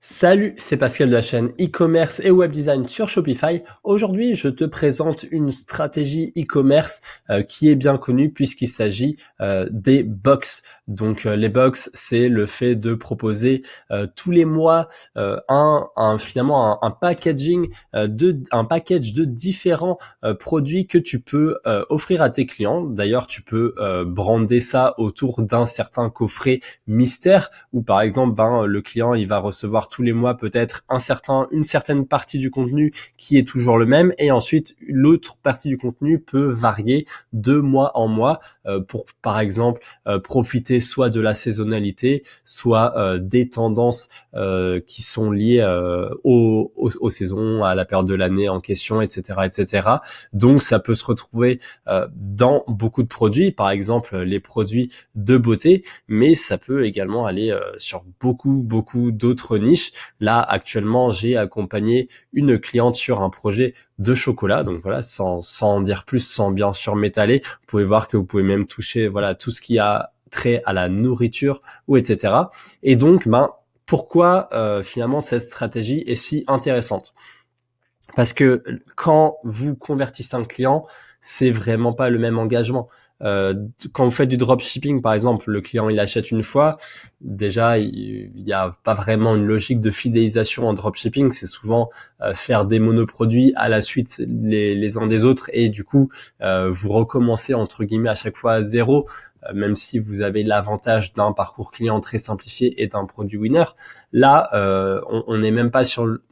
Salut, c'est Pascal de la chaîne e-commerce et web design sur Shopify. Aujourd'hui, je te présente une stratégie e-commerce qui est bien connue puisqu'il s'agit des box. Donc les box, c'est le fait de proposer tous les mois finalement un packaging un package de différents produits que tu peux offrir à tes clients. D'ailleurs, tu peux brander ça autour d'un certain coffret mystère où par exemple le client il va recevoir tous les mois peut-être une certaine partie du contenu qui est toujours le même, et ensuite l'autre partie du contenu peut varier de mois en mois pour par exemple profiter soit de la saisonnalité, soit des tendances qui sont liées aux saisons, à la période de l'année en question, etc., etc. Donc ça peut se retrouver dans beaucoup de produits, par exemple les produits de beauté, mais ça peut également aller sur beaucoup d'autres niches. Là, actuellement, j'ai accompagné une cliente sur un projet de chocolat. Donc voilà, sans en dire plus, sans bien sûr m'étaler, vous pouvez voir que vous pouvez même toucher voilà tout ce qui a trait à la nourriture ou etc. Et donc, pourquoi finalement cette stratégie est si intéressante? Parce que quand vous convertissez un client, c'est vraiment pas le même engagement. Quand vous faites du dropshipping, par exemple, le client il achète une fois, déjà il y a pas vraiment une logique de fidélisation en dropshipping. C'est souvent faire des monoproduits à la suite les uns des autres, et du coup vous recommencez entre guillemets à chaque fois à zéro, même si vous avez l'avantage d'un parcours client très simplifié et d'un produit winner. Là, on n'est même pas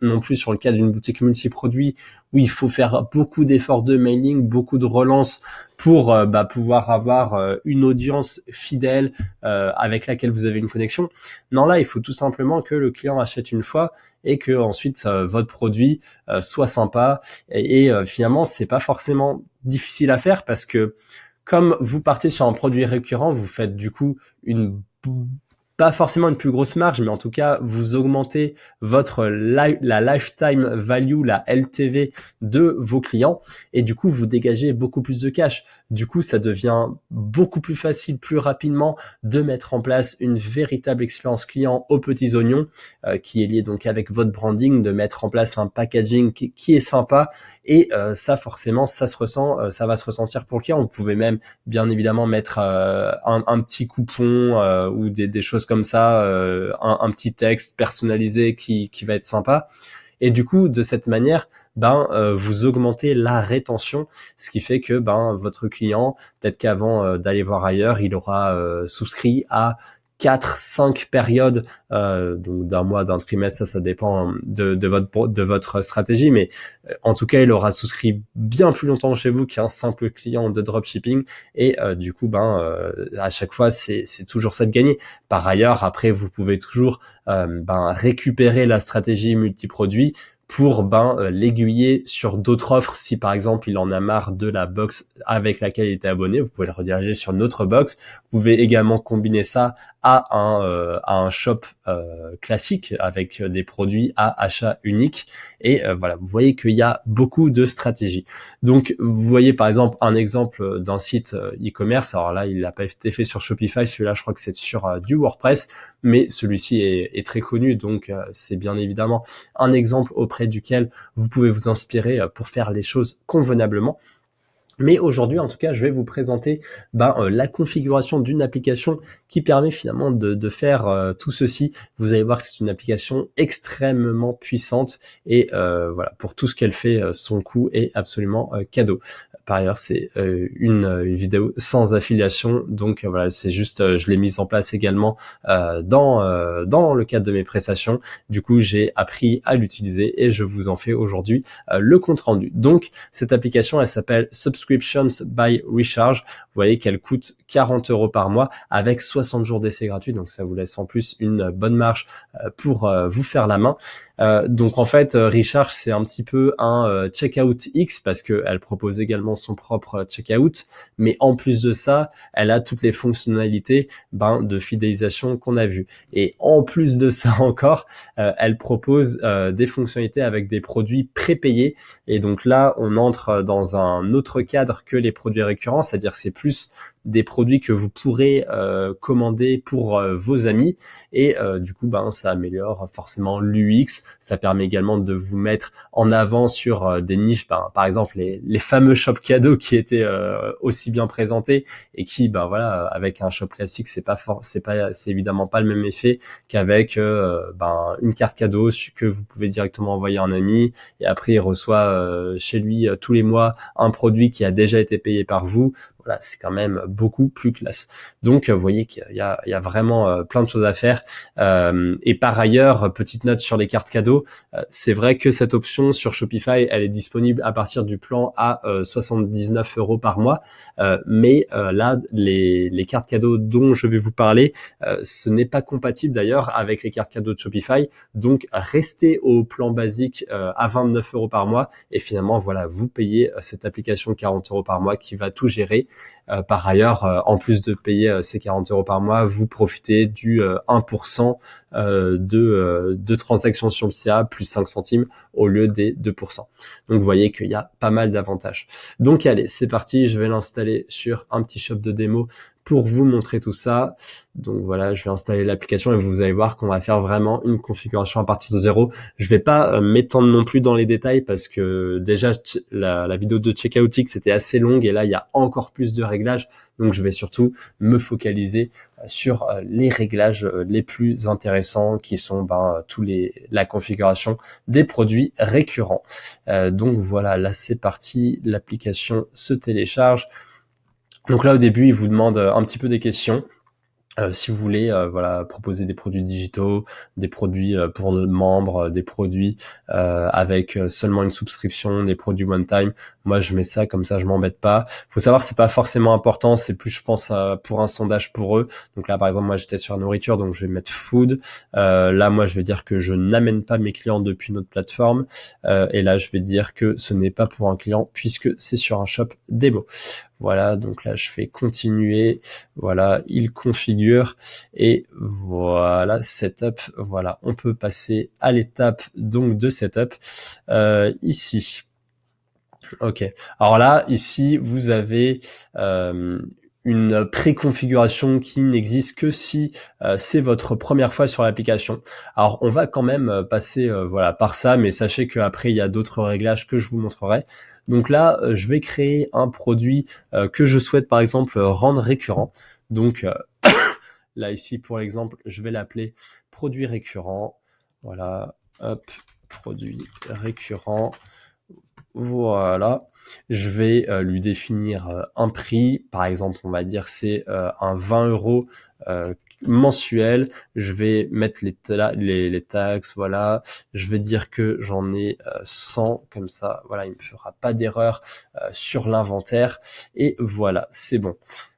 non plus sur le cas d'une boutique multiproduit où il faut faire beaucoup d'efforts de mailing, beaucoup de relances pour pouvoir avoir une audience fidèle avec laquelle vous avez une connexion. Non, là, il faut tout simplement que le client achète une fois et que ensuite votre produit soit sympa. Et finalement, c'est pas forcément difficile à faire parce que comme vous partez sur un produit récurrent, vous faites du coup pas forcément une plus grosse marge, mais en tout cas, vous augmentez la lifetime value, la LTV de vos clients, et du coup, vous dégagez beaucoup plus de cash. Du coup, ça devient beaucoup plus facile, plus rapidement, de mettre en place une véritable expérience client aux petits oignons, qui est liée donc avec votre branding, de mettre en place un packaging qui est sympa, et ça, forcément, ça va se ressentir pour le client. Vous pouvez même, bien évidemment, mettre un petit coupon ou des choses comme ça, un petit texte personnalisé qui va être sympa. Et du coup, de cette manière, vous augmentez la rétention, ce qui fait que votre client, peut-être qu'avant d'aller voir ailleurs, il aura souscrit à 4-5 périodes, donc d'un mois, d'un trimestre, ça dépend de votre stratégie, mais en tout cas, il aura souscrit bien plus longtemps chez vous qu'un simple client de dropshipping, et du coup, à chaque fois, c'est toujours ça de gagner. Par ailleurs, après, vous pouvez toujours récupérer la stratégie multiproduit pour l'aiguiller sur d'autres offres. Si par exemple il en a marre de la box avec laquelle il était abonné, vous pouvez le rediriger sur une autre box. Vous pouvez également combiner ça à un shop classique avec des produits à achat unique. Et voilà, vous voyez qu'il y a beaucoup de stratégies. Donc vous voyez par exemple un exemple d'un site e-commerce. Alors là, il n'a pas été fait sur Shopify, celui-là je crois que c'est sur du WordPress, mais celui-ci est très connu, donc c'est bien évidemment un exemple auprès duquel vous pouvez vous inspirer pour faire les choses convenablement. Mais aujourd'hui, en tout cas, je vais vous présenter la configuration d'une application qui permet finalement de faire tout ceci. Vous allez voir que c'est une application extrêmement puissante, et voilà, pour tout ce qu'elle fait, son coût est absolument cadeau. Par ailleurs, c'est une vidéo sans affiliation, donc voilà, c'est juste, je l'ai mise en place également dans le cadre de mes prestations. Du coup, j'ai appris à l'utiliser et je vous en fais aujourd'hui le compte rendu. Donc, cette application, elle s'appelle Subscriptions by Recharge. Vous voyez qu'elle coûte 40 € par mois avec 60 jours d'essai gratuit, donc ça vous laisse en plus une bonne marge pour vous faire la main. Donc en fait, Recharge, c'est un petit peu un Checkout X parce qu'elle propose également son propre checkout, mais en plus de ça, elle a toutes les fonctionnalités de fidélisation qu'on a vues. Et en plus de ça encore, elle propose des fonctionnalités avec des produits prépayés. Et donc là, on entre dans un autre cadre que les produits récurrents, c'est-à-dire c'est plus des produits que vous pourrez commander pour vos amis, et du coup ça améliore forcément l'UX. Ça permet également de vous mettre en avant sur des niches, par exemple les fameux shops cadeaux qui étaient aussi bien présentés, et qui voilà, avec un shop classique c'est évidemment pas le même effet qu'avec une carte cadeau que vous pouvez directement envoyer à un ami, et après il reçoit chez lui tous les mois un produit qui a déjà été payé par vous. Voilà, c'est quand même beaucoup plus classe. Donc vous voyez qu'il y a vraiment plein de choses à faire. Et par ailleurs, petite note sur les cartes cadeaux, c'est vrai que cette option sur Shopify, elle est disponible à partir du plan à 79 € par mois. Mais là, les cartes cadeaux dont je vais vous parler, ce n'est pas compatible d'ailleurs avec les cartes cadeaux de Shopify. Donc restez au plan basique à 29 € par mois, et finalement voilà, vous payez cette application 40 € par mois qui va tout gérer. Par ailleurs, en plus de payer ces 40 € par mois, vous profitez du 1% de transactions sur le CA plus 5 centimes au lieu des 2%. Donc vous voyez qu'il y a pas mal d'avantages. Donc allez, c'est parti, je vais l'installer sur un petit shop de démo pour vous montrer tout ça. Donc voilà, je vais installer l'application et vous allez voir qu'on va faire vraiment une configuration à partir de zéro. Je vais pas m'étendre non plus dans les détails parce que déjà la vidéo de Checkoutix c'était assez longue, et là il y a encore plus de réglages. Donc je vais surtout me focaliser sur les réglages les plus intéressants, qui sont la configuration des produits récurrents. Donc voilà, là c'est parti, l'application se télécharge. Donc là au début il vous demande un petit peu des questions. Si vous voulez voilà, proposer des produits digitaux, des produits pour nos membres, des produits avec seulement une souscription, des produits one time, moi je mets ça comme ça, je m'embête pas. Faut savoir, c'est pas forcément important, c'est plus je pense pour un sondage pour eux. Donc là par exemple moi j'étais sur la nourriture, donc je vais mettre food. Là moi je vais dire que je n'amène pas mes clients depuis notre plateforme, et là je vais dire que ce n'est pas pour un client puisque c'est sur un shop démo. Voilà, donc là je fais continuer, voilà, il configure, et voilà, setup, voilà, on peut passer à l'étape donc de setup ici. Ok, alors là, ici, vous avez une préconfiguration qui n'existe que si c'est votre première fois sur l'application. Alors on va quand même passer voilà, par ça, mais sachez qu'après il y a d'autres réglages que je vous montrerai. Donc là, je vais créer un produit que je souhaite par exemple rendre récurrent. Donc là ici pour l'exemple, je vais l'appeler produit récurrent. Voilà, hop, produit récurrent. Voilà, je vais lui définir un prix. Par exemple, on va dire c'est un 20 € mensuel. Je vais mettre les taxes, voilà. Je vais dire que j'en ai 100, comme ça, voilà, il ne me fera pas d'erreur sur l'inventaire. Et voilà, c'est bon.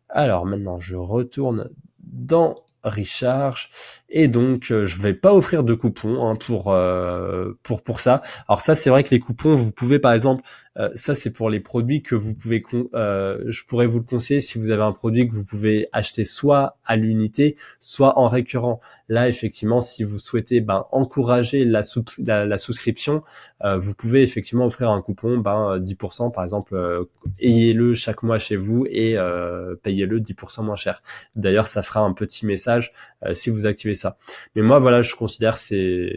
Alors maintenant, je retourne dans Recharge, et donc je vais pas offrir de coupons hein, pour ça. Alors ça c'est vrai que les coupons, vous pouvez par exemple ça c'est pour les produits que vous pouvez je pourrais vous le conseiller si vous avez un produit que vous pouvez acheter soit à l'unité soit en récurrent. Là effectivement si vous souhaitez encourager la souscription, vous pouvez effectivement offrir un coupon 10% par exemple, ayez-le chaque mois chez vous et payez-le 10% moins cher. D'ailleurs ça fera un petit message si vous activez ça. Mais moi voilà, je considère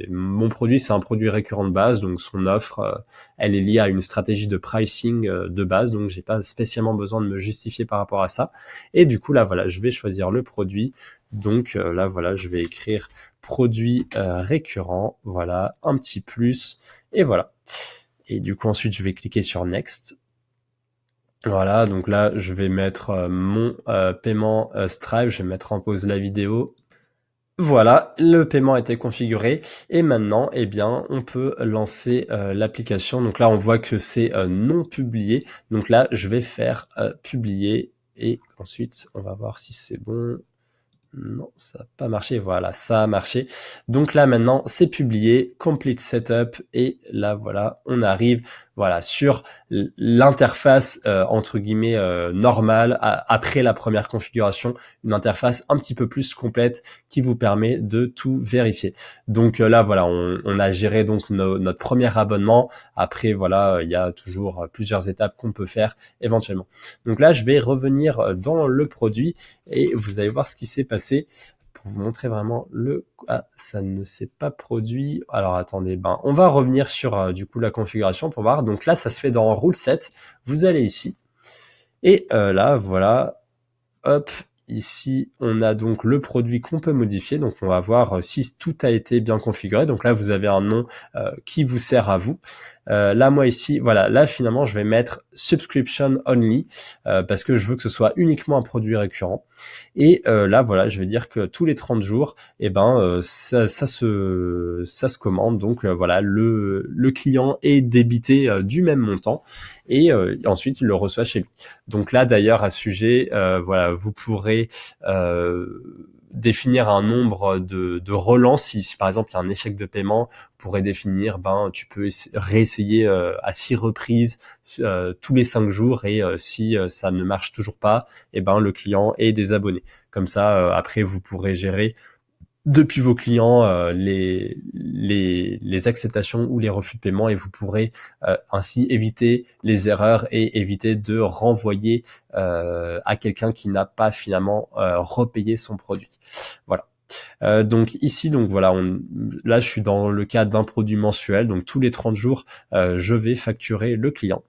mon produit, c'est un produit récurrent de base, donc son offre elle est liée à une stratégie de pricing de base, donc j'ai pas spécialement besoin de me justifier par rapport à ça. Et du coup là voilà, je vais choisir le produit. Donc là voilà, je vais écrire produit récurrent, voilà, un petit plus, et voilà. Et du coup ensuite je vais cliquer sur Next. Voilà, donc là je vais mettre mon paiement Stripe, je vais mettre en pause la vidéo. Voilà, le paiement a été configuré, et maintenant eh bien on peut lancer l'application. Donc là on voit que c'est non publié, donc là je vais faire publier, et ensuite on va voir si c'est bon. Non, ça n'a pas marché. Voilà, ça a marché. Donc là, maintenant, c'est publié, complete setup. Et là, voilà, on arrive, voilà, sur l'interface, entre guillemets, normale, après la première configuration, une interface un petit peu plus complète qui vous permet de tout vérifier. Donc là, voilà, on a géré donc notre premier abonnement. Après, voilà, il y a toujours plusieurs étapes qu'on peut faire éventuellement. Donc là, je vais revenir dans le produit et vous allez voir ce qui s'est passé pour vous montrer vraiment le... Ah, ça ne s'est pas produit. Alors attendez, on va revenir sur du coup la configuration pour voir. Donc là, ça se fait dans Rule Set. Vous allez ici et là, voilà, hop, ici, on a donc le produit qu'on peut modifier. Donc, on va voir si tout a été bien configuré. Donc là, vous avez un nom qui vous sert à vous. Là, moi ici, voilà, là finalement, je vais mettre Subscription Only parce que je veux que ce soit uniquement un produit récurrent. Et là, voilà, je vais dire que tous les 30 jours, ça se commande. Donc voilà, le client est débité du même montant et ensuite il le reçoit chez lui. Donc là, d'ailleurs, à ce sujet, voilà, vous pourrez définir un nombre de relances. Si par exemple il y a un échec de paiement, vous pourrez définir, tu peux réessayer à 6 reprises tous les 5 jours et si ça ne marche toujours pas, le client est désabonné. Comme ça, après, vous pourrez gérer depuis vos clients les acceptations ou les refus de paiement et vous pourrez ainsi éviter les erreurs et éviter de renvoyer à quelqu'un qui n'a pas finalement repayé son produit. Voilà. Donc ici, donc voilà, là je suis dans le cas d'un produit mensuel, donc tous les 30 jours, je vais facturer le client.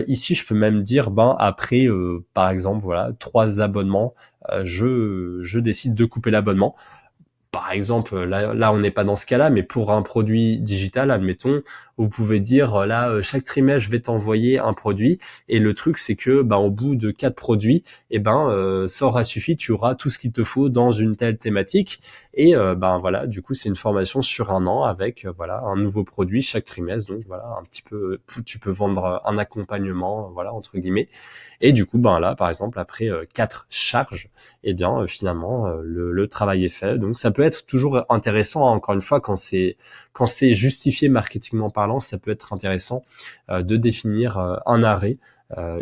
Ici, je peux même dire, après, par exemple, voilà, 3 abonnements, je décide de couper l'abonnement. Par exemple, là on n'est pas dans ce cas-là, mais pour un produit digital, admettons, vous pouvez dire là chaque trimestre je vais t'envoyer un produit et le truc c'est que au bout de 4 produits, ça aura suffi, tu auras tout ce qu'il te faut dans une telle thématique et voilà, du coup c'est une formation sur un an avec voilà un nouveau produit chaque trimestre, donc voilà un petit peu tu peux vendre un accompagnement voilà entre guillemets et du coup là par exemple après 4 charges finalement le travail est fait. Donc ça peut être toujours intéressant, encore une fois, quand c'est justifié marketingment parlant, ça peut être intéressant de définir un arrêt.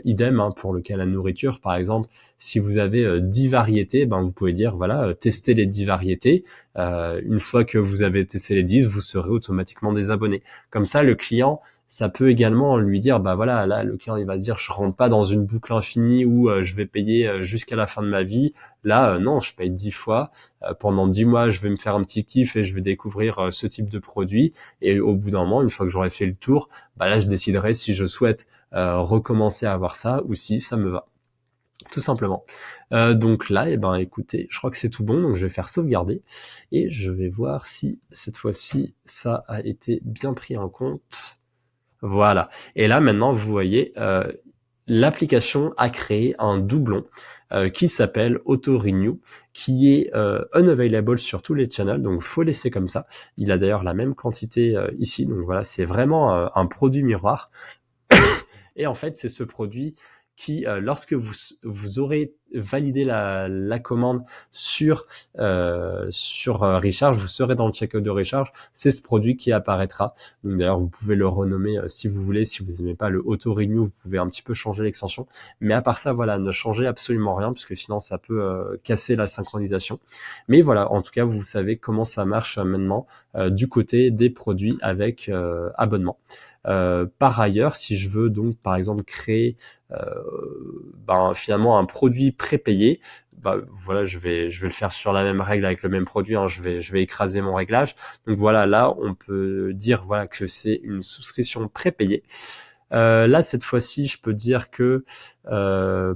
Idem pour le cas de la nourriture, par exemple, si vous avez 10 variétés, vous pouvez dire voilà, testez les 10 variétés. Une fois que vous avez testé les 10, vous serez automatiquement désabonné. Comme ça, le client, ça peut également lui dire voilà, là le client il va se dire je rentre pas dans une boucle infinie où je vais payer jusqu'à la fin de ma vie. Là non, je paye 10 fois pendant 10 mois, je vais me faire un petit kiff et je vais découvrir ce type de produit et au bout d'un moment, une fois que j'aurai fait le tour, là je déciderai si je souhaite recommencer à avoir ça ou si ça me va. Tout simplement. Donc là, écoutez, je crois que c'est tout bon, donc je vais faire sauvegarder et je vais voir si cette fois-ci ça a été bien pris en compte. Voilà. Et là, maintenant, vous voyez, l'application a créé un doublon qui s'appelle AutoRenew, qui est unavailable sur tous les channels, donc faut laisser comme ça. Il a d'ailleurs la même quantité ici, donc voilà, c'est vraiment un produit miroir. Et en fait, c'est ce produit qui, lorsque vous aurez validé la commande sur Recharge, vous serez dans le checkout de Recharge, c'est ce produit qui apparaîtra. Donc d'ailleurs, vous pouvez le renommer si vous voulez. Si vous n'aimez pas le Auto Renew, vous pouvez un petit peu changer l'extension. Mais à part ça, voilà, ne changez absolument rien parce que sinon ça peut casser la synchronisation. Mais voilà, en tout cas, vous savez comment ça marche maintenant du côté des produits avec abonnement. Par ailleurs, si je veux donc par exemple créer finalement un produit prépayé, voilà, je vais le faire sur la même règle avec le même produit, je vais écraser mon réglage. Donc voilà, là on peut dire voilà que c'est une souscription prépayée. Là cette fois-ci, je peux dire que je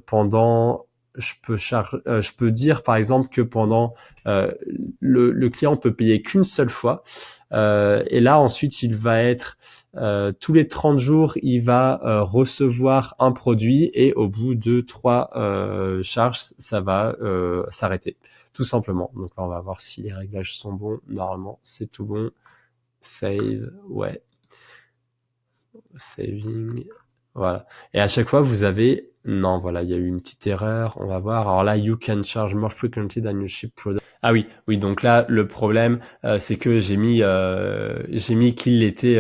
peux dire par exemple que pendant le client peut payer qu'une seule fois et là ensuite il va être tous les 30 jours il va recevoir un produit et au bout de 3 charges ça va s'arrêter tout simplement. Donc là on va voir si les réglages sont bons. Normalement c'est tout bon. Save, ouais, saving, voilà. Et à chaque fois, vous avez Non, voilà, il y a eu une petite erreur. On va voir. Alors là, you can charge more frequently than you ship product. Ah oui, oui. Donc là, le problème, c'est que j'ai mis qu'il était,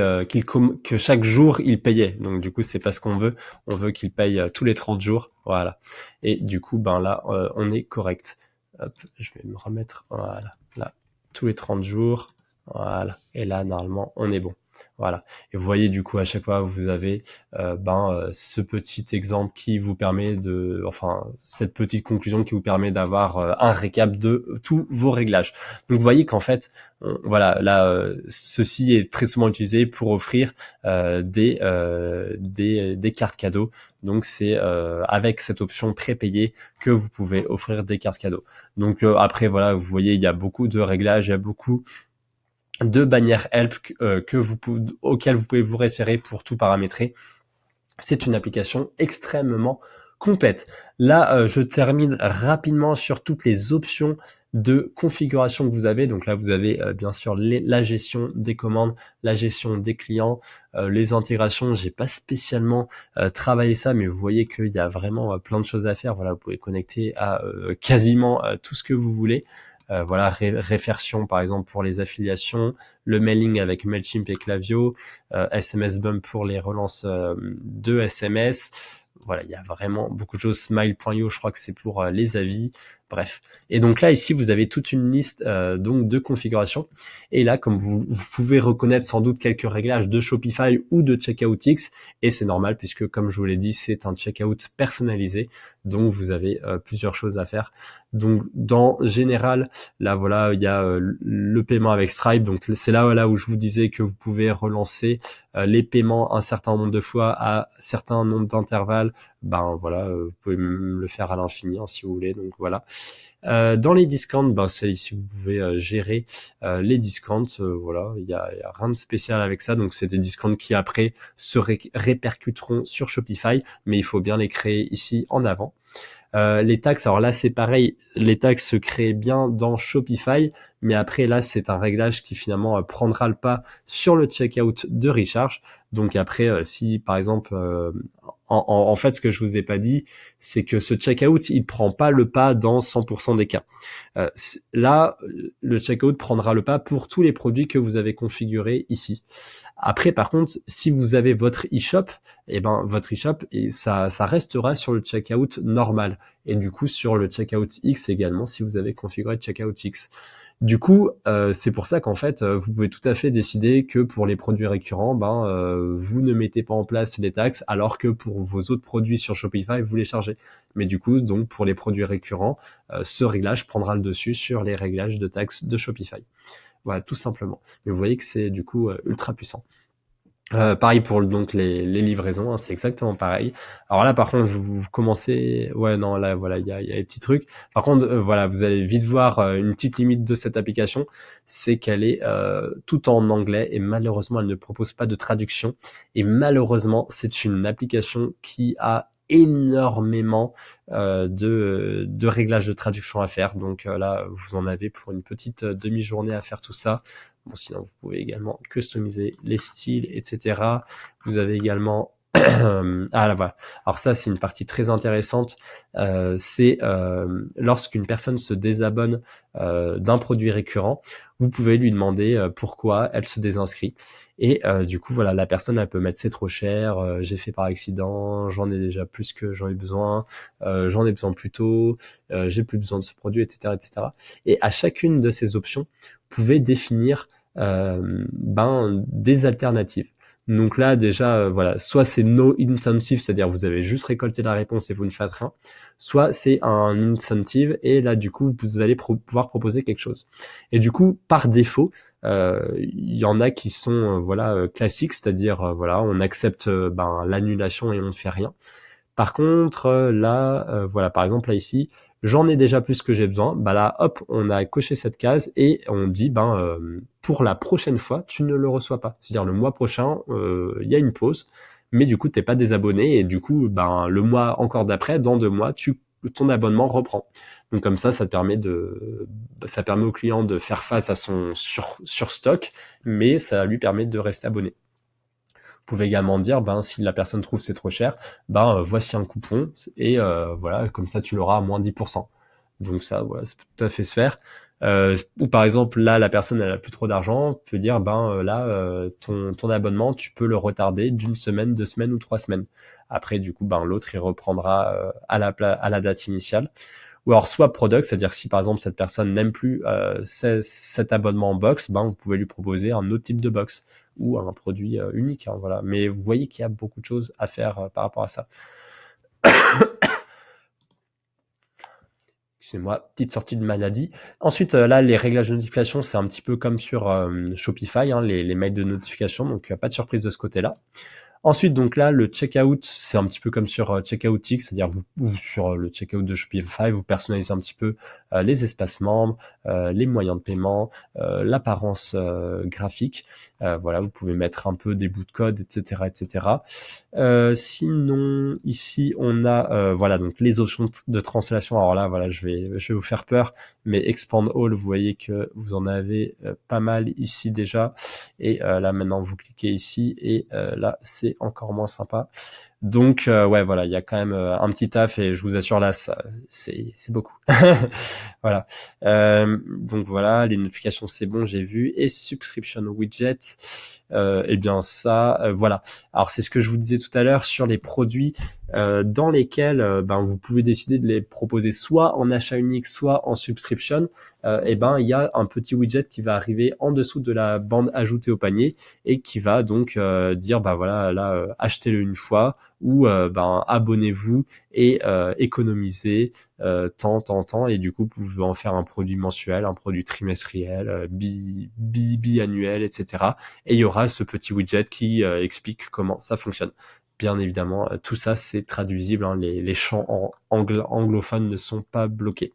que chaque jour il payait. Donc du coup, c'est pas ce qu'on veut. On veut qu'il paye tous les 30 jours. Voilà. Et du coup, ben là, on est correct. Hop, je vais me remettre. Voilà. Là, tous les 30 jours. Voilà. Et là, normalement, on est bon. Voilà. Et vous voyez, du coup, à chaque fois, vous avez ce petit exemple qui vous permet enfin, cette petite conclusion qui vous permet d'avoir un récap de tous vos réglages. Donc, vous voyez qu'en fait, voilà, là, ceci est très souvent utilisé pour offrir des cartes cadeaux. Donc, c'est avec cette option prépayée que vous pouvez offrir des cartes cadeaux. Donc, après, voilà, vous voyez, il y a beaucoup de réglages, il y a beaucoup de bannières help auxquelles vous pouvez vous référer pour tout paramétrer. C'est une application extrêmement complète. Là, je termine rapidement sur toutes les options de configuration que vous avez. Donc là, vous avez bien sûr la gestion des commandes, la gestion des clients, les intégrations. J'ai pas spécialement travaillé ça, mais vous voyez qu'il y a vraiment plein de choses à faire. Voilà, vous pouvez connecter à quasiment tout ce que vous voulez. Voilà, réversion par exemple pour les affiliations, le mailing avec Mailchimp et Klaviyo, SMS Bump pour les relances de SMS. Voilà, il y a vraiment beaucoup de choses. Smile.io, je crois que c'est pour les avis. Bref. Et donc là, ici, vous avez toute une liste donc de configurations. Et là, comme vous pouvez reconnaître sans doute quelques réglages de Shopify ou de CheckoutX, et c'est normal puisque, comme je vous l'ai dit, c'est un checkout personnalisé. Donc, vous avez plusieurs choses à faire. Donc, dans général, là, voilà, il y a le paiement avec Stripe. Donc, c'est là où je vous disais que vous pouvez relancer les paiements un certain nombre de fois à certains nombres d'intervalles. Ben voilà, vous pouvez le faire à l'infini hein, si vous voulez. Donc voilà. Dans les discounts, ben c'est ici vous pouvez gérer les discounts. Voilà, il y a rien de spécial avec ça. Donc c'est des discounts qui après se répercuteront sur Shopify, mais il faut bien les créer ici en avant. Les taxes, alors là c'est pareil, les taxes se créent bien dans Shopify, mais après là c'est un réglage qui finalement prendra le pas sur le checkout de Recharge. Donc après, si par exemple, en fait ce que je vous ai pas dit, c'est que ce checkout il prend pas le pas dans 100% des cas. Là, le checkout prendra le pas pour tous les produits que vous avez configurés ici. Après, par contre, si vous avez votre e-shop, eh ben votre e-shop et ça restera sur le checkout normal et du coup sur le checkout X également si vous avez configuré le checkout X. Du coup, c'est pour ça qu'en fait, vous pouvez tout à fait décider que pour les produits récurrents, vous ne mettez pas en place les taxes, alors que pour vos autres produits sur Shopify, vous les chargez. Mais du coup, donc pour les produits récurrents, ce réglage prendra le dessus sur les réglages de taxes de Shopify. Voilà, tout simplement. Mais vous voyez que c'est du coup ultra puissant. Pareil pour donc les livraisons, hein, c'est exactement pareil. Alors là, par contre, vous commencez, ouais, non, là, voilà, il y a des petits trucs. Par contre, voilà, vous allez vite voir une petite limite de cette application, c'est qu'elle est tout en anglais et malheureusement, elle ne propose pas de traduction. Et malheureusement, c'est une application qui a énormément de réglages de traduction à faire. Donc là, vous en avez pour une petite demi-journée à faire tout ça. Bon, sinon, vous pouvez également customiser les styles, etc. Vous avez également... ah là voilà. Alors ça, c'est une partie très intéressante. C'est lorsqu'une personne se désabonne d'un produit récurrent, vous pouvez lui demander pourquoi elle se désinscrit. Et du coup, voilà, la personne, elle peut mettre c'est trop cher, j'ai fait par accident, j'en ai déjà plus que j'en ai besoin, j'en ai besoin plus tôt, j'ai plus besoin de ce produit, etc., etc. Et à chacune de ces options, pouvez définir des alternatives. Donc là déjà voilà, soit c'est no incentive, c'est-à-dire vous avez juste récolté la réponse et vous ne faites rien, soit c'est un incentive et là du coup vous allez pouvoir proposer quelque chose. Et du coup par défaut, il y en a qui sont classiques, c'est-à-dire voilà, on accepte l'annulation et on ne fait rien. Par contre, là, voilà, par exemple, là, ici, j'en ai déjà plus que j'ai besoin. Bah là, hop, on a coché cette case et on dit, pour la prochaine fois, tu ne le reçois pas. C'est-à-dire le mois prochain, il y a une pause, mais du coup, t'es pas désabonné et du coup, le mois encore d'après, dans 2 mois, ton abonnement reprend. Donc comme ça permet au client de faire face à son surstock, mais ça lui permet de rester abonné. Vous pouvez également dire, ben, si la personne trouve c'est trop cher, ben, voici un coupon et voilà, comme ça tu l'auras à moins 10%. Donc ça, voilà, ça peut tout à fait se faire. Ou par exemple, là, la personne elle a plus trop d'argent, peut dire, ben là, ton abonnement, tu peux le retarder d'une semaine, 2 semaines ou 3 semaines. Après, du coup, ben l'autre il reprendra à la date initiale. Ou alors soit product, c'est-à-dire si par exemple cette personne n'aime plus cet abonnement en box, ben vous pouvez lui proposer un autre type de box ou un produit unique. Hein, voilà. Mais vous voyez qu'il y a beaucoup de choses à faire par rapport à ça. Excusez-moi, petite sortie de maladie. Ensuite, là, les réglages de notification, c'est un petit peu comme sur Shopify, hein, les mails de notification, donc pas de surprise de ce côté-là. Ensuite, donc là, le checkout, c'est un petit peu comme sur Checkoutix, c'est-à-dire ou sur le checkout de Shopify, vous personnalisez un petit peu les espaces membres, les moyens de paiement, l'apparence graphique. Voilà, vous pouvez mettre un peu des bouts de code, etc., etc. Sinon, ici, on a voilà donc les options de translation. Alors là, voilà, je vais vous faire peur, mais Expand All, vous voyez que vous en avez pas mal ici déjà. Et là, maintenant, vous cliquez ici et là, c'est encore moins sympa. Donc, ouais, voilà, il y a quand même un petit taf et je vous assure, là, ça, c'est beaucoup. Voilà. Donc voilà, les notifications, c'est bon, j'ai vu. Et subscription widget, eh bien ça, voilà. Alors c'est ce que je vous disais tout à l'heure sur les produits dans lesquels ben, vous pouvez décider de les proposer soit en achat unique, soit en subscription. Et ben il y a un petit widget qui va arriver en dessous de la bande ajoutée au panier et qui va donc dire bah voilà là achetez-le une fois ou ben abonnez-vous et économisez tant et du coup vous pouvez en faire un produit mensuel, un produit trimestriel, biannuel, etc. Et il y aura ce petit widget qui explique comment ça fonctionne. Bien évidemment, tout ça c'est traduisible, hein, les champs anglophones ne sont pas bloqués.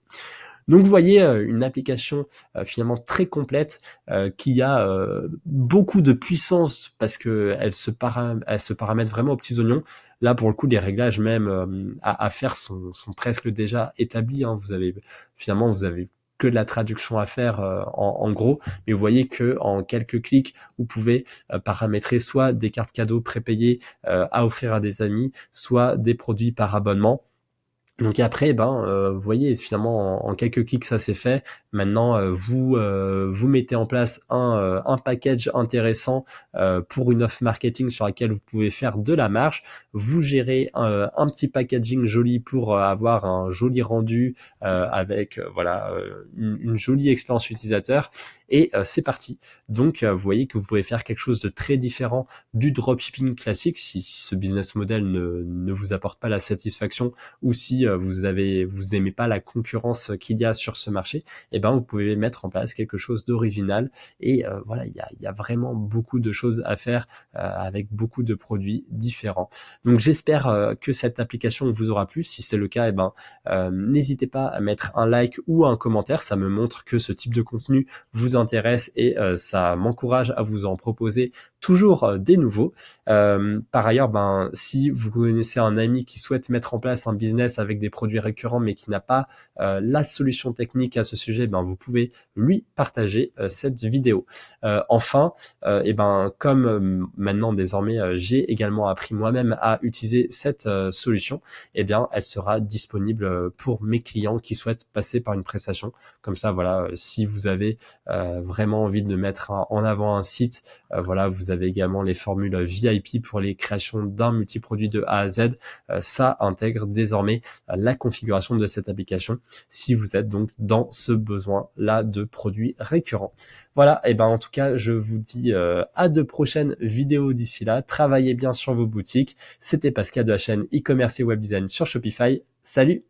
Donc vous voyez une application finalement très complète qui a beaucoup de puissance parce que elle se paramètre vraiment aux petits oignons. Là pour le coup les réglages même à faire sont presque déjà établis. Hein. Vous avez que de la traduction à faire en gros, mais vous voyez que en quelques clics vous pouvez paramétrer soit des cartes cadeaux prépayées à offrir à des amis, soit des produits par abonnement. Donc après, ben, vous voyez, finalement, en quelques clics, ça c'est fait. Maintenant, vous mettez en place un package intéressant pour une offre marketing sur laquelle vous pouvez faire de la marge. Vous gérez un petit packaging joli pour avoir un joli rendu avec voilà une jolie expérience utilisateur. Et c'est parti. Donc, vous voyez que vous pouvez faire quelque chose de très différent du dropshipping classique si ce business model ne vous apporte pas la satisfaction ou si vous aimez pas la concurrence qu'il y a sur ce marché, eh ben vous pouvez mettre en place quelque chose d'original et voilà, il y a vraiment beaucoup de choses à faire avec beaucoup de produits différents. Donc j'espère que cette application vous aura plu. Si c'est le cas, eh ben n'hésitez pas à mettre un like ou un commentaire, ça me montre que ce type de contenu vous intéresse et ça m'encourage à vous en proposer toujours des nouveaux. Par ailleurs, ben, si vous connaissez un ami qui souhaite mettre en place un business avec des produits récurrents mais qui n'a pas la solution technique à ce sujet, ben, vous pouvez lui partager cette vidéo. Enfin, et ben, comme maintenant désormais j'ai également appris moi-même à utiliser cette solution, eh bien, elle sera disponible pour mes clients qui souhaitent passer par une prestation. Comme ça, voilà, si vous avez vraiment envie de mettre en avant un site, voilà, vous avez également les formules VIP pour les créations d'un multiproduit de A à Z. Ça intègre désormais la configuration de cette application si vous êtes donc dans ce besoin-là de produits récurrents. Voilà, et ben en tout cas, je vous dis à de prochaines vidéos d'ici là. Travaillez bien sur vos boutiques. C'était Pascal de la chaîne e-commerce et web design sur Shopify. Salut!